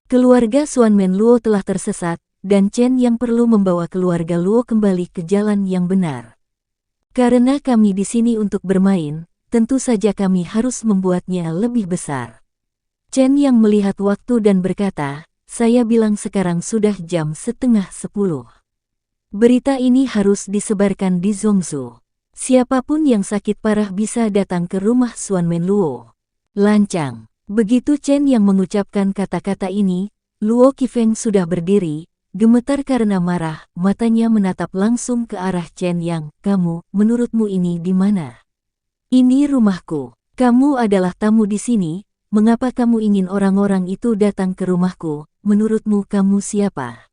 Keluarga Xuanmen Luo telah tersesat, dan Chen Yang perlu membawa keluarga Luo kembali ke jalan yang benar. Karena kami di sini untuk bermain, tentu saja kami harus membuatnya lebih besar. Chen Yang melihat waktu dan berkata, saya bilang sekarang sudah jam 9:30. Berita ini harus disebarkan di Zhongzhou. Siapapun yang sakit parah bisa datang ke rumah Xuanmen Luo. Lancang. Begitu Chen Yang mengucapkan kata-kata ini, Luo Qifeng sudah berdiri. Gemetar karena marah, matanya menatap langsung ke arah Chen Yang. Kamu, menurutmu ini di mana? Ini rumahku. Kamu adalah tamu di sini. Mengapa kamu ingin orang-orang itu datang ke rumahku? Menurutmu kamu siapa?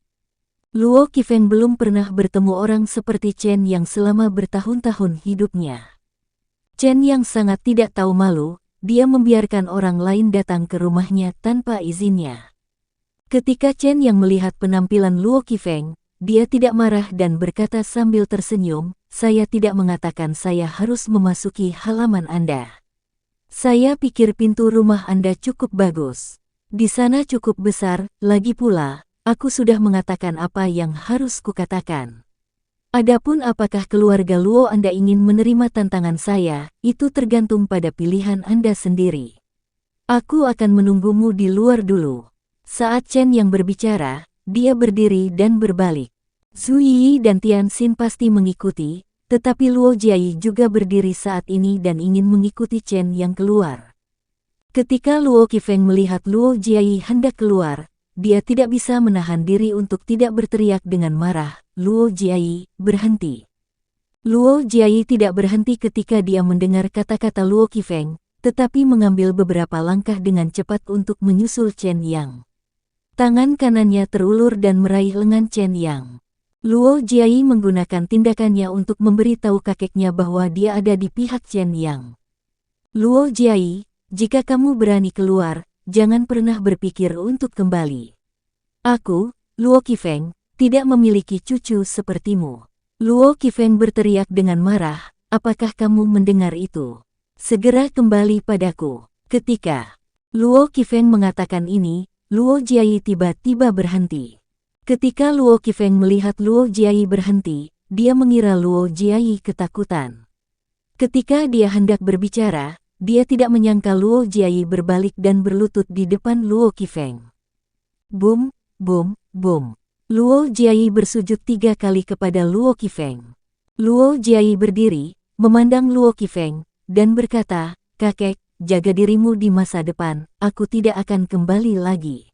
Luo Qifeng belum pernah bertemu orang seperti Chen Yang selama bertahun-tahun hidupnya. Chen Yang sangat tidak tahu malu, dia membiarkan orang lain datang ke rumahnya tanpa izinnya. Ketika Chen Yang melihat penampilan Luo Qifeng, dia tidak marah dan berkata sambil tersenyum, saya tidak mengatakan saya harus memasuki halaman Anda. Saya pikir pintu rumah Anda cukup bagus. Di sana cukup besar, lagi pula, aku sudah mengatakan apa yang harus kukatakan. Adapun apakah keluarga Luo Anda ingin menerima tantangan saya, itu tergantung pada pilihan Anda sendiri. Aku akan menunggumu di luar dulu. Saat Chen Yang berbicara, dia berdiri dan berbalik. Zhu Yi dan Tian Xin pasti mengikuti, tetapi Luo Jiayi juga berdiri saat ini dan ingin mengikuti Chen Yang keluar. Ketika Luo Qifeng melihat Luo Jiayi hendak keluar, dia tidak bisa menahan diri untuk tidak berteriak dengan marah, Luo Jiayi, berhenti. Luo Jiayi tidak berhenti ketika dia mendengar kata-kata Luo Qifeng, tetapi mengambil beberapa langkah dengan cepat untuk menyusul Chen Yang. Tangan kanannya terulur dan meraih lengan Chen Yang. Luo Jiayi menggunakan tindakannya untuk memberitahu kakeknya bahwa dia ada di pihak Chen Yang. Luo Jiayi, jika kamu berani keluar, jangan pernah berpikir untuk kembali. Aku, Luo Qifeng, tidak memiliki cucu sepertimu. Luo Qifeng berteriak dengan marah, apakah kamu mendengar itu? Segera kembali padaku. Ketika Luo Qifeng mengatakan ini, Luo Jiayi tiba-tiba berhenti. Ketika Luo Qifeng melihat Luo Jiayi berhenti, dia mengira Luo Jiayi ketakutan. Ketika dia hendak berbicara, dia tidak menyangka Luo Jiayi berbalik dan berlutut di depan Luo Qifeng. Bum, bum, bum. Luo Jiayi bersujud 3 kali kepada Luo Qifeng. Luo Jiayi berdiri, memandang Luo Qifeng, dan berkata, "Kakek, jaga dirimu di masa depan, aku tidak akan kembali lagi."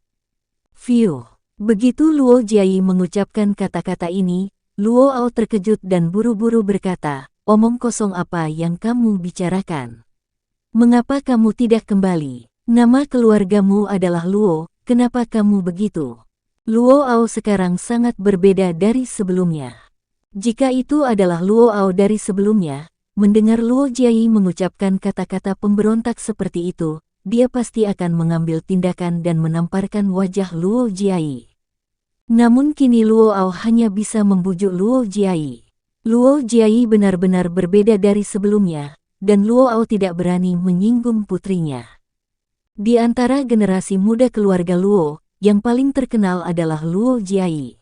Fiuh. Begitu Luo Jiayi mengucapkan kata-kata ini, Luo Ao terkejut dan buru-buru berkata, "Omong kosong apa yang kamu bicarakan? Mengapa kamu tidak kembali? Nama keluargamu adalah Luo, kenapa kamu begitu?" Luo Ao sekarang sangat berbeda dari sebelumnya. Jika itu adalah Luo Ao dari sebelumnya, mendengar Luo Jiayi mengucapkan kata-kata pemberontak seperti itu, dia pasti akan mengambil tindakan dan menamparkan wajah Luo Jiayi. Namun kini Luo Ao hanya bisa membujuk Luo Jiayi. Luo Jiayi benar-benar berbeda dari sebelumnya, dan Luo Ao tidak berani menyinggung putrinya. Di antara generasi muda keluarga Luo, yang paling terkenal adalah Luo Jiayi.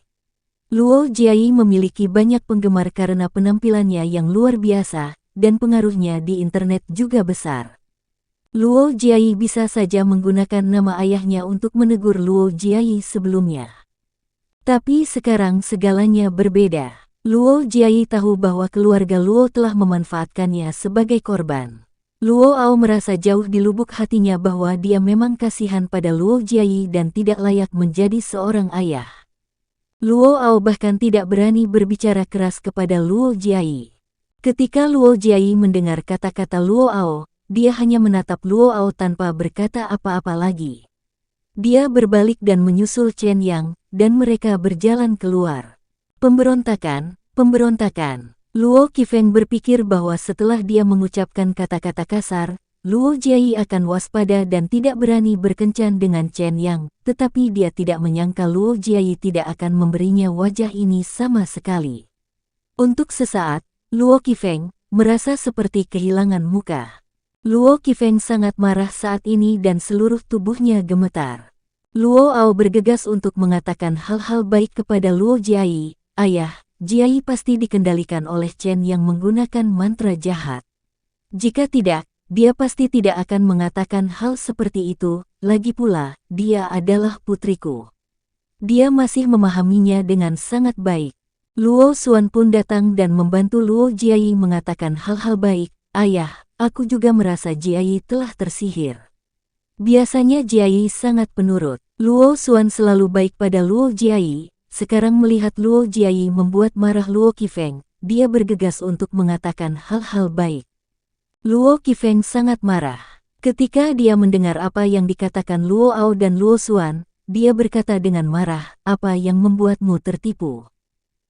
Luo Jiayi memiliki banyak penggemar karena penampilannya yang luar biasa, dan pengaruhnya di internet juga besar. Luo Jiayi bisa saja menggunakan nama ayahnya untuk menegur Luo Jiayi sebelumnya. Tapi sekarang segalanya berbeda. Luo Jiayi tahu bahwa keluarga Luo telah memanfaatkannya sebagai korban. Luo Ao merasa jauh di lubuk hatinya bahwa dia memang kasihan pada Luo Jiayi dan tidak layak menjadi seorang ayah. Luo Ao bahkan tidak berani berbicara keras kepada Luo Jiayi. Ketika Luo Jiayi mendengar kata-kata Luo Ao, dia hanya menatap Luo Ao tanpa berkata apa-apa lagi. Dia berbalik dan menyusul Chen Yang, dan mereka berjalan keluar. Pemberontakan, pemberontakan. Luo Qifeng berpikir bahwa setelah dia mengucapkan kata-kata kasar, Luo Jiayi akan waspada dan tidak berani berkencan dengan Chen Yang, tetapi dia tidak menyangka Luo Jiayi tidak akan memberinya wajah ini sama sekali. Untuk sesaat, Luo Qifeng merasa seperti kehilangan muka. Luo Qifeng sangat marah saat ini dan seluruh tubuhnya gemetar. Luo Ao bergegas untuk mengatakan hal-hal baik kepada Luo Jiayi. "Ayah, Jiayi pasti dikendalikan oleh Chen yang menggunakan mantra jahat. Jika tidak, dia pasti tidak akan mengatakan hal seperti itu, lagi pula, dia adalah putriku. Dia masih memahaminya dengan sangat baik." Luo Xuan pun datang dan membantu Luo Jiayi mengatakan hal-hal baik. "Ayah, aku juga merasa Jiayi telah tersihir." Biasanya Jiayi sangat penurut. Luo Xuan selalu baik pada Luo Jiayi. Sekarang melihat Luo Jiayi membuat marah Luo Qifeng, dia bergegas untuk mengatakan hal-hal baik. Luo Qifeng sangat marah. Ketika dia mendengar apa yang dikatakan Luo Ao dan Luo Xuan, dia berkata dengan marah, "Apa yang membuatmu tertipu?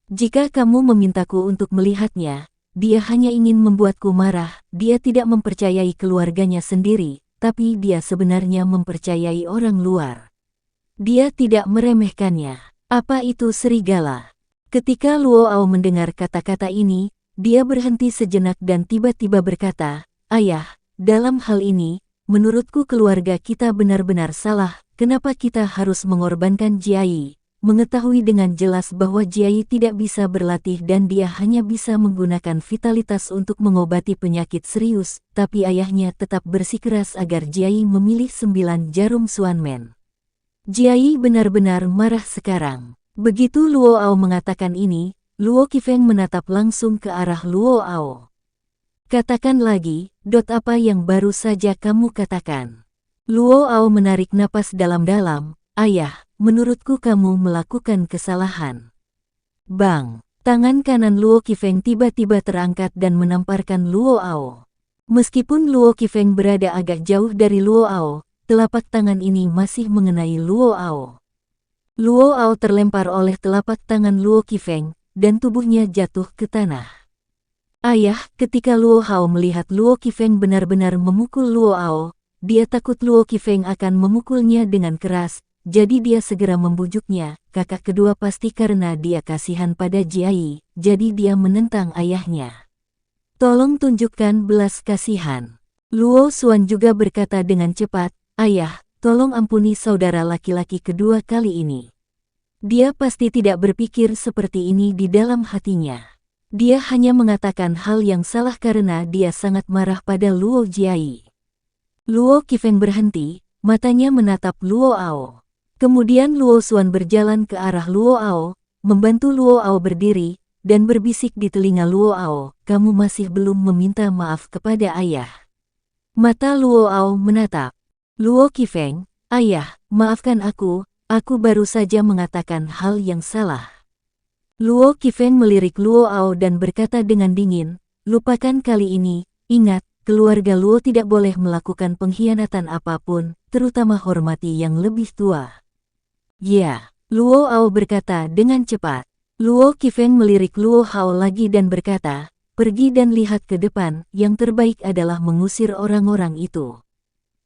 Jika kamu memintaku untuk melihatnya, dia hanya ingin membuatku marah." Dia tidak mempercayai keluarganya sendiri, tapi dia sebenarnya mempercayai orang luar. Dia tidak meremehkannya. Apa itu serigala? Ketika Luo Ao mendengar kata-kata ini, dia berhenti sejenak dan tiba-tiba berkata, "Ayah, dalam hal ini, menurutku keluarga kita benar-benar salah. Kenapa kita harus mengorbankan Jiayi?" Mengetahui dengan jelas bahwa Jiayi tidak bisa berlatih dan dia hanya bisa menggunakan vitalitas untuk mengobati penyakit serius, tapi ayahnya tetap bersikeras agar Jiayi memilih 9 jarum Xuanmen. Jiayi benar-benar marah sekarang. Begitu Luo Ao mengatakan ini, Luo Qifeng menatap langsung ke arah Luo Ao. "Katakan lagi, apa yang baru saja kamu katakan?" Luo Ao menarik napas dalam-dalam. "Ayah, menurutku kamu melakukan kesalahan." Bang! Tangan kanan Luo Qifeng tiba-tiba terangkat dan menamparkan Luo Ao. Meskipun Luo Qifeng berada agak jauh dari Luo Ao, telapak tangan ini masih mengenai Luo Ao. Luo Ao terlempar oleh telapak tangan Luo Qifeng, dan tubuhnya jatuh ke tanah. Ayah, ketika Luo Hao melihat Luo Qifeng benar-benar memukul Luo Ao, dia takut Luo Qifeng akan memukulnya dengan keras, jadi dia segera membujuknya. Kakak kedua pasti karena dia kasihan pada Jiai, jadi dia menentang ayahnya. Tolong tunjukkan belas kasihan. Luo Xuan juga berkata dengan cepat, Ayah, tolong ampuni saudara laki-laki kedua kali ini. Dia pasti tidak berpikir seperti ini di dalam hatinya. Dia hanya mengatakan hal yang salah karena dia sangat marah pada Luo Jiai. Luo Qifeng berhenti, matanya menatap Luo Ao. Kemudian Luo Xuan berjalan ke arah Luo Ao, membantu Luo Ao berdiri, dan berbisik di telinga Luo Ao, kamu masih belum meminta maaf kepada ayah. Mata Luo Ao menatap Luo Qifeng, ayah, maafkan aku baru saja mengatakan hal yang salah. Luo Qifeng melirik Luo Ao dan berkata dengan dingin, lupakan kali ini, ingat, keluarga Luo tidak boleh melakukan pengkhianatan apapun, terutama hormati yang lebih tua. Ya, Luo Ao berkata dengan cepat. Luo Qifeng melirik Luo Hao lagi dan berkata, pergi dan lihat ke depan, yang terbaik adalah mengusir orang-orang itu.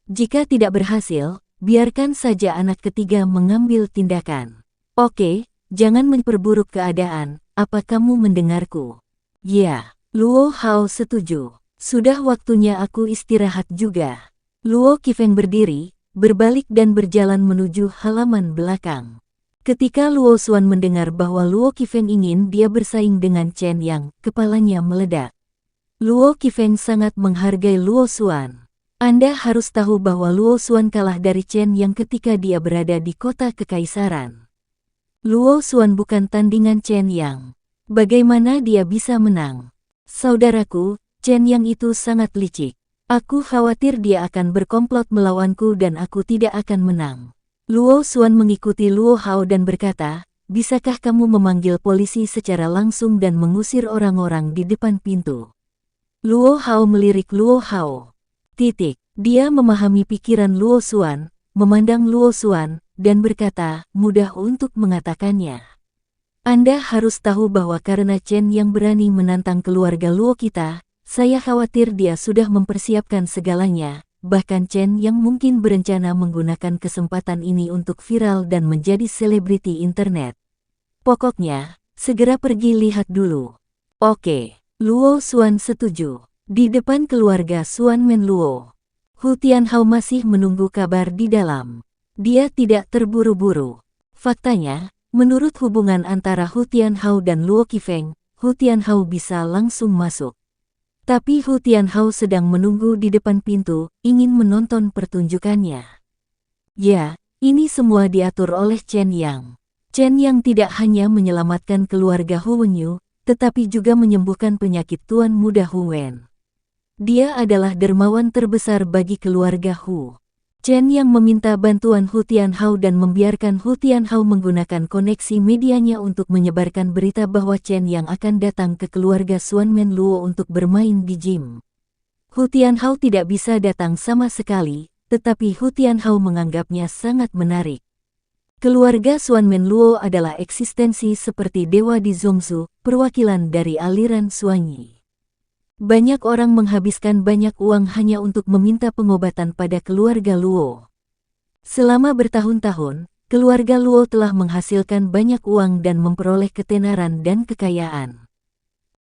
Jika tidak berhasil, biarkan saja anak ketiga mengambil tindakan. Oke, jangan memperburuk keadaan, apa kamu mendengarku? Ya, Luo Hao setuju. Sudah waktunya aku istirahat juga. Luo Qifeng berdiri, berbalik dan berjalan menuju halaman belakang. Ketika Luo Xuan mendengar bahwa Luo Qifeng ingin dia bersaing dengan Chen Yang, kepalanya meledak. Luo Qifeng sangat menghargai Luo Xuan. Anda harus tahu bahwa Luo Xuan kalah dari Chen Yang ketika dia berada di kota kekaisaran. Luo Xuan bukan tandingan Chen Yang. Bagaimana dia bisa menang? Saudaraku, Chen Yang itu sangat licik. Aku khawatir dia akan berkomplot melawanku dan aku tidak akan menang. Luo Xuan mengikuti Luo Hao dan berkata, bisakah kamu memanggil polisi secara langsung dan mengusir orang-orang di depan pintu? Luo Hao melirik Luo Hao. Dia memahami pikiran Luo Xuan, memandang Luo Xuan, dan berkata, mudah untuk mengatakannya. Anda harus tahu bahwa karena Chen yang berani menantang keluarga Luo kita, saya khawatir dia sudah mempersiapkan segalanya, bahkan Chen yang mungkin berencana menggunakan kesempatan ini untuk viral dan menjadi selebriti internet. Pokoknya, segera pergi lihat dulu. Oke, Luo Xuan setuju. Di depan keluarga Xuan Men Luo, Hu Tianhao masih menunggu kabar di dalam. Dia tidak terburu-buru. Faktanya, menurut hubungan antara Hu Tianhao dan Luo Qifeng, Hu Tianhao bisa langsung masuk. Tapi Hu Tianhao sedang menunggu di depan pintu, ingin menonton pertunjukannya. Ya, ini semua diatur oleh Chen Yang. Chen Yang tidak hanya menyelamatkan keluarga Hu Wenyu, tetapi juga menyembuhkan penyakit tuan muda Hu Wen. Dia adalah dermawan terbesar bagi keluarga Hu. Chen Yang meminta bantuan Hu Tianhao dan membiarkan Hu Tianhao menggunakan koneksi medianya untuk menyebarkan berita bahwa Chen Yang akan datang ke keluarga Xuan Men Luo untuk bermain di gym. Hu Tianhao tidak bisa datang sama sekali, tetapi Hu Tianhao menganggapnya sangat menarik. Keluarga Xuan Men Luo adalah eksistensi seperti dewa di Zhongzhou, perwakilan dari aliran Xuanyi. Banyak orang menghabiskan banyak uang hanya untuk meminta pengobatan pada keluarga Luo. Selama bertahun-tahun, keluarga Luo telah menghasilkan banyak uang dan memperoleh ketenaran dan kekayaan.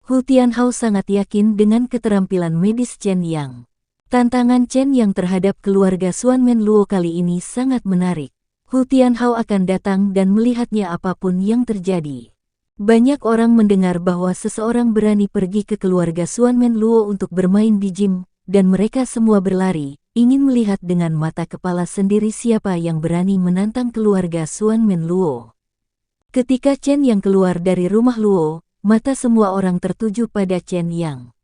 Hu Tianhao sangat yakin dengan keterampilan medis Chen Yang. Tantangan Chen Yang terhadap keluarga Xuan Men Luo kali ini sangat menarik. Hu Tianhao akan datang dan melihatnya apapun yang terjadi. Banyak orang mendengar bahwa seseorang berani pergi ke keluarga Xuan Men Luo untuk bermain di gym, dan mereka semua berlari, ingin melihat dengan mata kepala sendiri siapa yang berani menantang keluarga Xuan Men Luo. Ketika Chen Yang keluar dari rumah Luo, mata semua orang tertuju pada Chen Yang.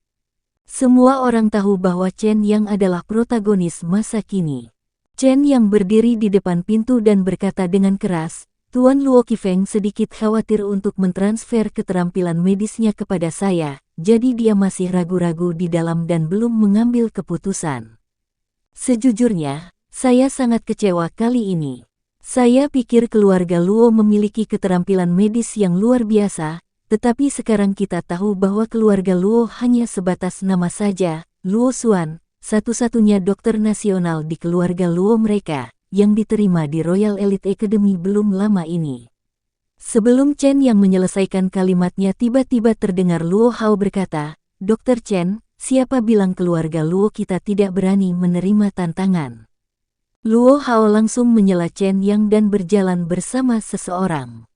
Semua orang tahu bahwa Chen Yang adalah protagonis masa kini. Chen Yang berdiri di depan pintu dan berkata dengan keras, Tuan Luo Qifeng sedikit khawatir untuk mentransfer keterampilan medisnya kepada saya, jadi dia masih ragu-ragu di dalam dan belum mengambil keputusan. Sejujurnya, saya sangat kecewa kali ini. Saya pikir keluarga Luo memiliki keterampilan medis yang luar biasa, Tetapi sekarang kita tahu bahwa keluarga Luo hanya sebatas nama saja. Luo Xuan, satu-satunya dokter nasional di keluarga Luo mereka, yang diterima di Royal Elite Academy belum lama ini. Sebelum Chen yang menyelesaikan kalimatnya tiba-tiba terdengar Luo Hao berkata, "Dokter Chen, siapa bilang keluarga Luo kita tidak berani menerima tantangan?" Luo Hao langsung menyela Chen Yang dan berjalan bersama seseorang.